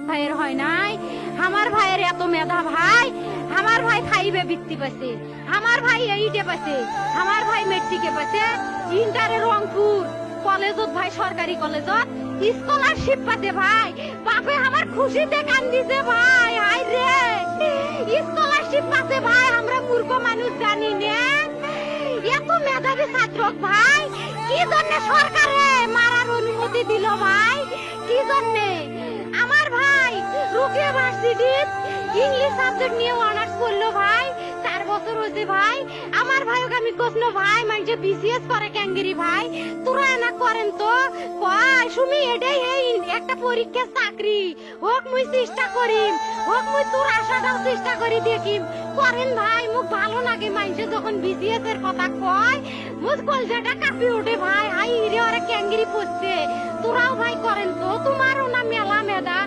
ভাইয়ের হয় নাই। আমার ভাইয়ের এত মেধা ভাই, আমার ভাই 5-এ বৃত্তি পাইছে, আমার ভাই 8-এ পাইছে, আমার ভাই মেট্রিকে পাইছে, ইন্টারে রংপুর কলেজত ভাই, সরকারি কলেজত স্কলারশিপ পাতে ভাই। বাপে আমার খুশিতে কান্দিছে ভাই, হাই রে স্কলারশিপ পাতে ভাই। আমরা মূর্খ মানুষ জানি না এত মেধাবী ছাত্র ভাই কি জন্য সরকারে মারার অনুমতি দিল ভাই, কি জন্য? আমার ভাই রুকিয়া ভার্সিটির ইংলিশ সাবজেক্ট নিয়ে অনার্স করলো ভাই, 4 বছর হয়েছে ভাই। আমার ভাইকে আমি কোন ভাই মানে বিসিএস করে ক্যাঙ্গেরি ভাই, তোরা না করেন তো কয় সুমি এটাই এই একটা পরীক্ষা চাকরি হোক, মুই চেষ্টা করিম, হোক মুই তোর আশাটাও চেষ্টা করি দেখিম, করেন ভাই। মুখ ভালো লাগে মানুষে যখন বিসিএস এর কথা কয়, মুখ কলজাটা কাঁপি ওঠে ভাই, হাই রে ওরা ক্যাঙ্গেরি পড়ছে। তোরাও ভাই করেন তো, তোমারও না মেলা মেধা।